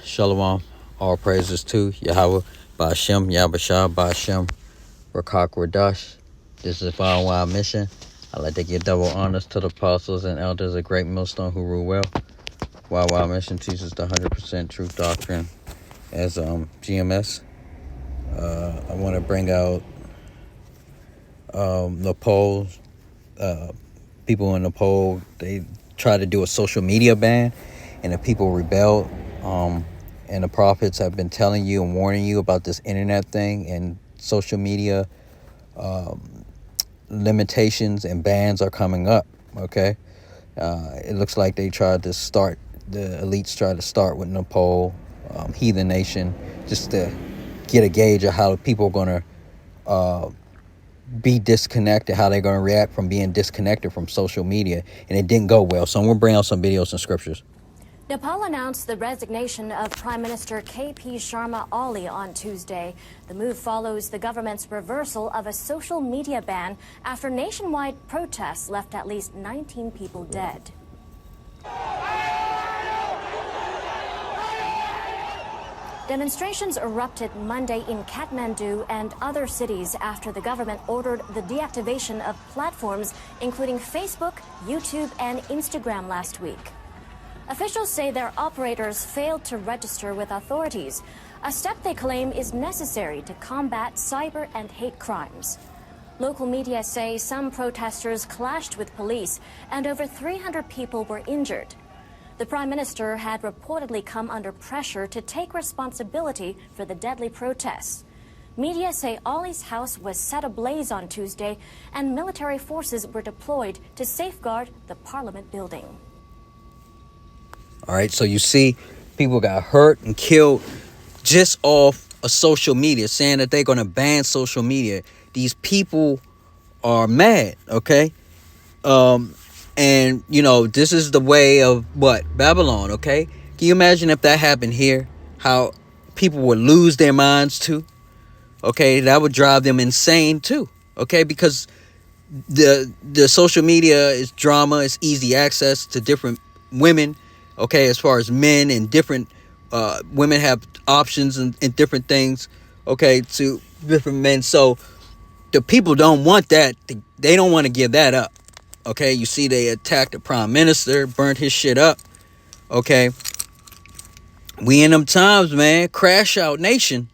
Shalom. All praises to Yahweh, Ba'ashem, Yahbashah, Ba'ashem, Rakak Radash. This is y&ymission. I'd like to give double honors to the apostles and elders of Great Millstone who rule well. y&ymission teaches the 100% truth doctrine as GMS. I want to bring out the poll. People in the poll, they tried to do a social media ban, and the people rebelled. And the prophets have been telling you and warning you about this internet thing and social media limitations and bans are coming up. Okay, it looks like the elites tried to start with Nepal, Heathen Nation, just to get a gauge of how people are going to be disconnected, how they're going to react from being disconnected from social media, and it didn't go well. So I'm going to bring out some videos and scriptures. Nepal announced the resignation of Prime Minister K.P. Sharma Oli on Tuesday. The move follows the government's reversal of a social media ban after nationwide protests left at least 19 people dead. Demonstrations erupted Monday in Kathmandu and other cities after the government ordered the deactivation of platforms including Facebook, YouTube, and Instagram last week. Officials say their operators failed to register with authorities, a step they claim is necessary to combat cyber and hate crimes. Local media say some protesters clashed with police and over 300 people were injured. The Prime Minister had reportedly come under pressure to take responsibility for the deadly protests. Media say Oli's house was set ablaze on Tuesday and military forces were deployed to safeguard the parliament building. All right, so you see, people got hurt and killed just off of social media, saying that they're going to ban social media. These people are mad, okay? And, you know, this is the way of what? Babylon, okay? Can you imagine if that happened here? How people would lose their minds too, okay? That would drive them insane too, okay? Because the social media is drama, it's easy access to different women. Okay, as far as men and different women have options and different things, okay, to different men. So the people don't want that. They don't want to give that up. Okay, you see they attacked the prime minister, burnt his shit up. Okay, we in them times, man. Crash out nation.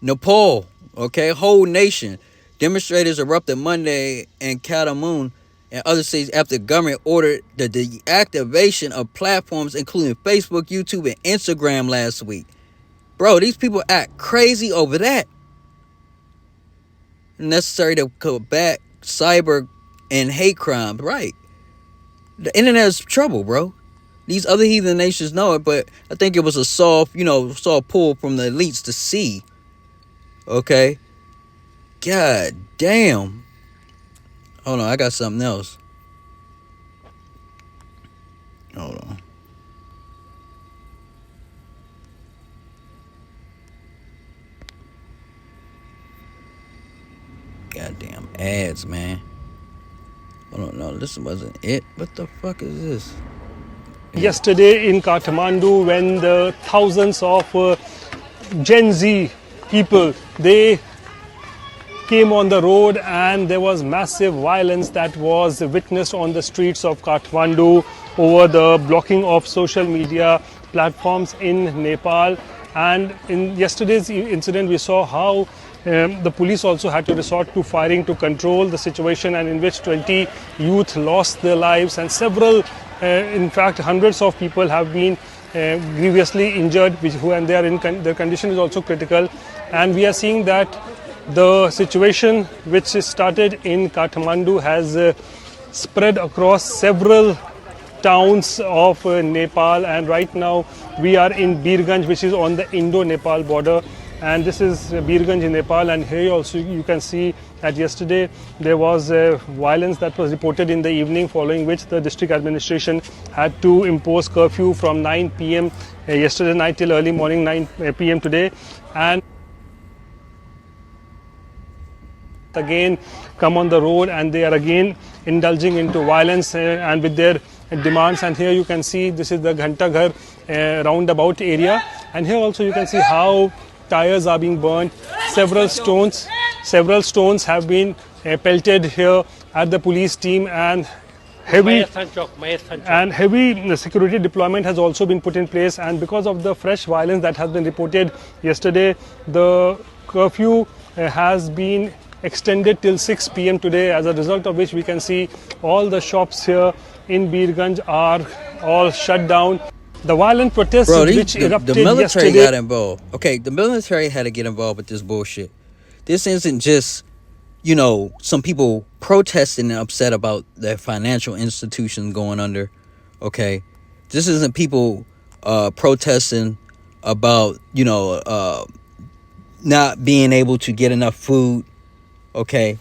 Nepal, okay, whole nation. Demonstrators erupted Monday in Kathmandu and other cities after the government ordered the deactivation of platforms including Facebook, YouTube, and Instagram last week. Bro, these people act crazy over that. Necessary to combat cyber and hate crimes, right? The internet is trouble, bro. These other heathen nations know it, but I think it was a soft pull from the elites to see. Okay? God damn. Hold on, I got something else. Hold on. Goddamn ads, man. Hold on, no, this wasn't it. What the fuck is this? Yesterday in Kathmandu, when the thousands of Gen Z people, they came on the road and there was massive violence that was witnessed on the streets of Kathmandu over the blocking of social media platforms in Nepal. And in yesterday's incident, we saw how the police also had to resort to firing to control the situation, and in which 20 youth lost their lives and several, in fact, hundreds of people have been grievously injured, and their condition is also critical. And we are seeing that the situation which started in Kathmandu has spread across several towns of Nepal, and right now we are in Birganj, which is on the Indo-Nepal border, and this is Birganj in Nepal. And here also you can see that yesterday there was violence that was reported in the evening, following which the district administration had to impose curfew from 9 p.m. Yesterday night till early morning 9 p.m. today, and again come on the road, and they are again indulging into violence and with their demands. And here you can see this is the Ghanta Ghar roundabout area, And here also you can see how tires are being burned. Several stones have been pelted here at the police team, and heavy security deployment has also been put in place. And because of the fresh violence that has been reported yesterday, the curfew has been extended till 6 p.m. today, as a result of which we can see all the shops here in Birganj are all shut down. The violent protests which erupted the military yesterday got involved. Okay, the military had to get involved with this bullshit. This isn't just, some people protesting and upset about their financial institutions going under. Okay, this isn't people protesting about not being able to get enough food. Okay,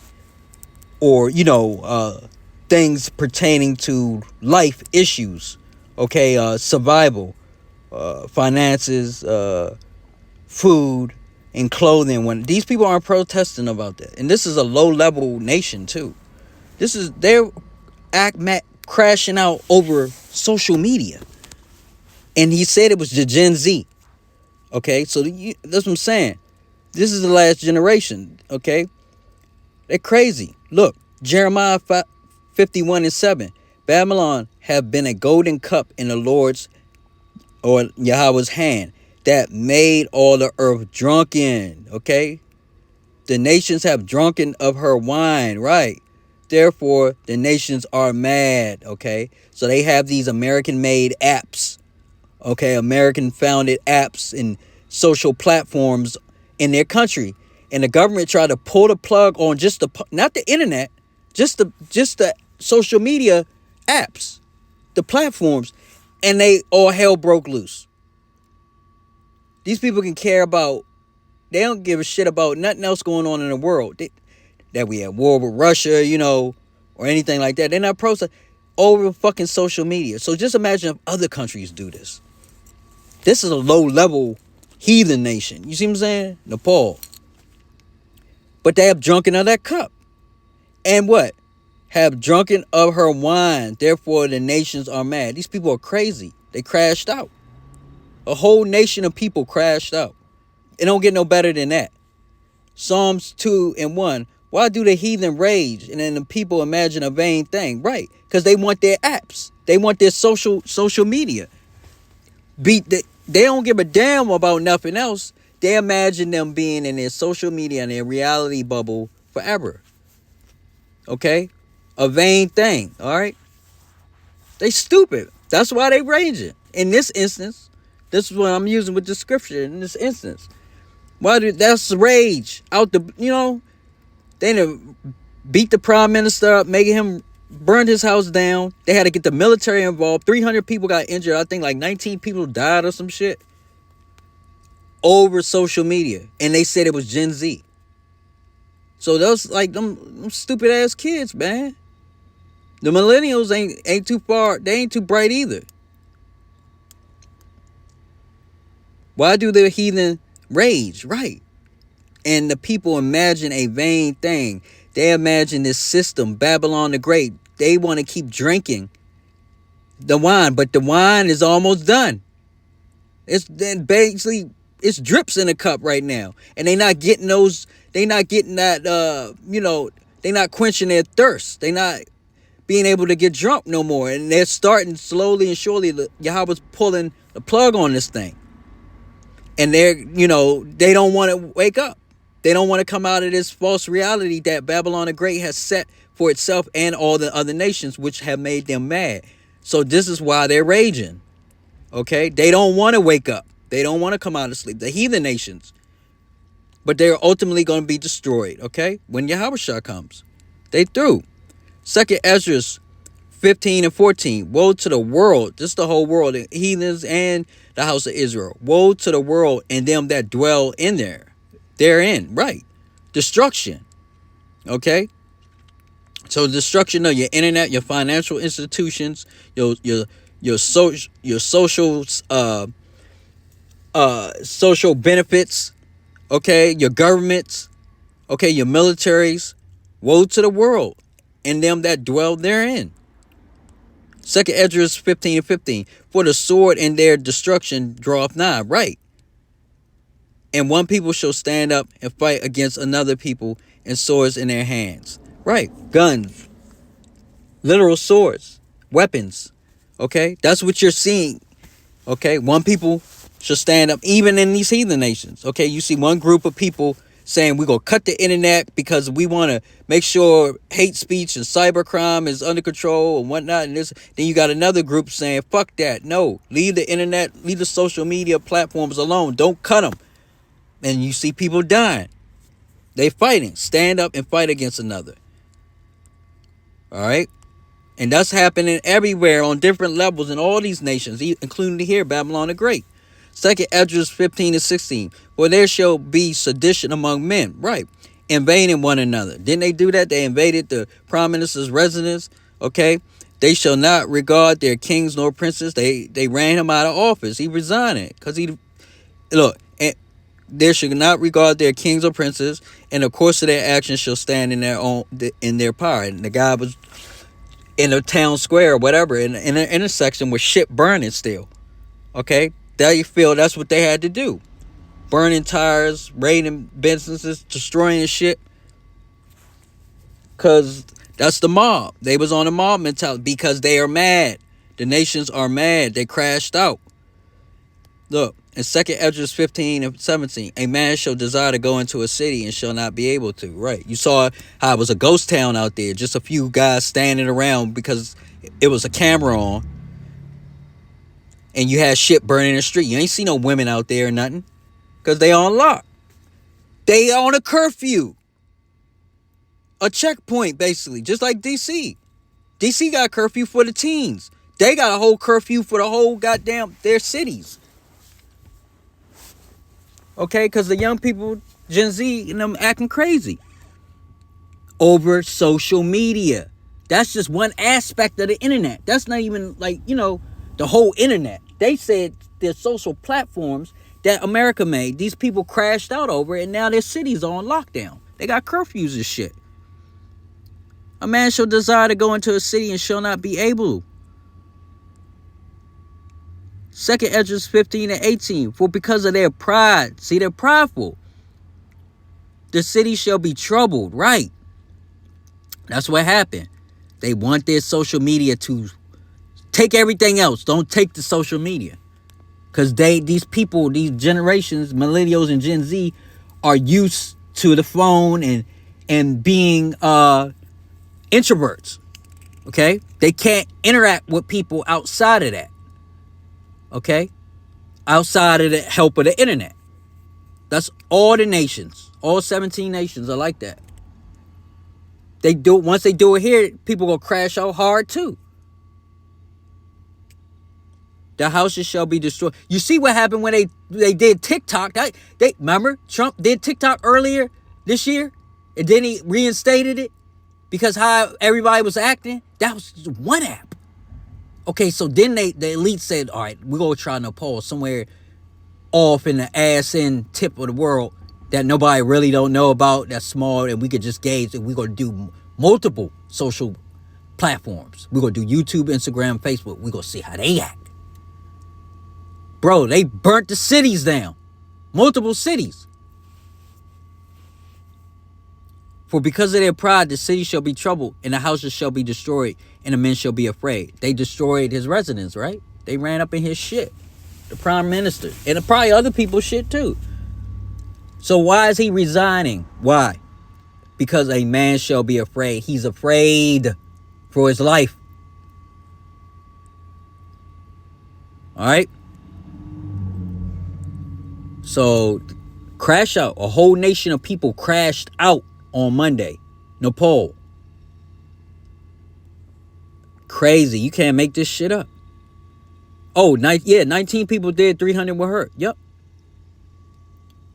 or things pertaining to life issues. Okay, survival, finances, food, and clothing. When these people aren't protesting about that, and this is a low-level nation too. They're crashing out over social media, and he said it was the Gen Z. Okay, so that's what I'm saying. This is the last generation. Okay, they're crazy. Look, Jeremiah 51:7. Babylon have been a golden cup in the Lord's or Yahweh's hand that made all the earth drunken. Okay? The nations have drunken of her wine. Right. Therefore, the nations are mad. Okay? So they have these American-made apps. Okay? American-founded apps and social platforms in their country. And the government tried to pull the plug on not the internet, just the social media apps, the platforms, and they all hell broke loose. These people can care about, they don't give a shit about nothing else going on in the world. That we at war with Russia, or anything like that. They're not over fucking social media. So just imagine if other countries do this. This is a low-level heathen nation. You see what I'm saying? Nepal. But they have drunken of that cup. And what? Have drunken of her wine. Therefore, the nations are mad. These people are crazy. They crashed out. A whole nation of people crashed out. It don't get no better than that. Psalms 2:1. Why do the heathen rage? And then the people imagine a vain thing. Right. Because they want their apps. They want their social media. They don't give a damn about nothing else. They imagine them being in their social media and their reality bubble forever. Okay? A vain thing. All right? They stupid. That's why they raging. In this instance, this is what I'm using with the scripture in this instance. That's rage. They done beat the prime minister up, making him burned his house down. They had to get the military involved. 300 people got injured. I think like 19 people died or some shit over social media. And they said it was Gen Z. So those like them stupid ass kids, man. The millennials ain't too far. They ain't too bright either. Why do the heathen rage? Right. And the people imagine a vain thing. They imagine this system, Babylon the Great. They want to keep drinking the wine, but the wine is almost done. It's drips in a cup right now. And they not getting that, they not quenching their thirst. They not being able to get drunk no more. And they're starting slowly and surely, Yahweh's pulling the plug on this thing. And they don't want to wake up. They don't want to come out of this false reality that Babylon the Great has set for itself and all the other nations, which have made them mad. So this is why they're raging. Okay? They don't want to wake up. They don't want to come out of sleep. The heathen nations. But they're ultimately going to be destroyed. Okay? When Yahushua comes. They through. 2 Ezra 15:14. Woe to the world. This is the whole world. The heathens and the house of Israel. Woe to the world and them that dwell in there. Therein. Right. Destruction. Okay? So destruction of your internet, your financial institutions, your social social benefits, okay, your governments, okay, your militaries. Woe to the world and them that dwell therein. 2 Ezra 15:15. For the sword and their destruction draweth nigh. Right. And one people shall stand up and fight against another people and swords in their hands. Right. Guns. Literal swords. Weapons. Okay. That's what you're seeing. Okay. One people shall stand up, even in these heathen nations. Okay. You see one group of people saying we're going to cut the internet because we want to make sure hate speech and cybercrime is under control and whatnot. And this, then you got another group saying, fuck that. No, leave the internet, leave the social media platforms alone. Don't cut them. And you see people dying. They fighting. Stand up and fight against another. All right. And that's happening everywhere on different levels in all these nations, including here, Babylon the Great. 2nd Esdras 15-16. For there shall be sedition among men. Right. Invading one another. Didn't they do that? They invaded the prime minister's residence. Okay. They shall not regard their kings nor princes. They ran him out of office. He resigned because he, look, there should not regard their kings or princes, and the course of their actions shall stand in their power. And the guy was in a town square or whatever, in an intersection with shit burning still. Okay? That you feel that's what they had to do. Burning tires, raiding businesses, destroying shit. Because that's the mob. They was on a mob mentality because they are mad. The nations are mad. They crashed out. Look, in 2nd Esdras 15-17, a man shall desire to go into a city and shall not be able to. Right. You saw how it was a ghost town out there. Just a few guys standing around because it was a camera on. And you had shit burning in the street. You ain't see no women out there or nothing. Because they on lock. They on a curfew. A checkpoint, basically. Just like D.C. D.C. got curfew for the teens. They got a whole curfew for the whole goddamn their cities. Okay, because the young people, Gen Z, and them acting crazy over social media. That's just one aspect of the internet. That's not even like, the whole internet. They said their social platforms that America made, these people crashed out over it, and now their cities are on lockdown. They got curfews and shit. A man shall desire to go into a city and shall not be able. 2nd Esdras 15-18. For because of their pride, see, they're prideful, the city shall be troubled. Right. That's what happened. They want their social media to take everything else. Don't take the social media. Because these people, these generations, millennials and Gen Z, are used to the phone and being introverts. Okay? They can't interact with people outside of that. Okay? Outside of the help of the internet. That's all the nations. All 17 nations are like that. Once they do it here, people gonna crash out hard too. The houses shall be destroyed. You see what happened when they did TikTok? Remember Trump did TikTok earlier this year, and then he reinstated it because how everybody was acting. That was just one app. Okay, so then the elite said, all right, we're going to try Nepal somewhere off in the ass end tip of the world that nobody really don't know about, that's small, and we could just gauge, and we're going to do multiple social platforms. We're going to do YouTube, Instagram, Facebook. We're going to see how they act. Bro, they burnt the cities down. Multiple cities. For because of their pride, the city shall be troubled, and the houses shall be destroyed, and the men shall be afraid. They destroyed his residence, right? They ran up in his shit. The prime minister. And probably other people's shit too. So why is he resigning? Why? Because a man shall be afraid. He's afraid for his life. All right? So, crash out. A whole nation of people crashed out on Monday. Nepal. Crazy. You can't make this shit up. Oh, 19 people dead, 300 were hurt. Yep.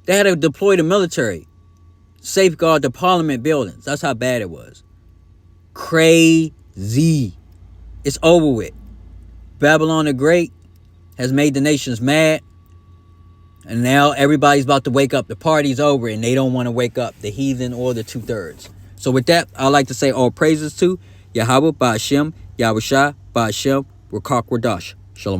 They had to deploy the military. Safeguard the parliament buildings. That's how bad it was. Crazy. It's over with. Babylon the Great has made the nations mad. And now everybody's about to wake up. The party's over and they don't want to wake up. The heathen or the 2/3. So with that, I'd like to say all praises to Yahweh Ba'ashem, Yahushua Ba'ashem, Rakak Radash. Shalom.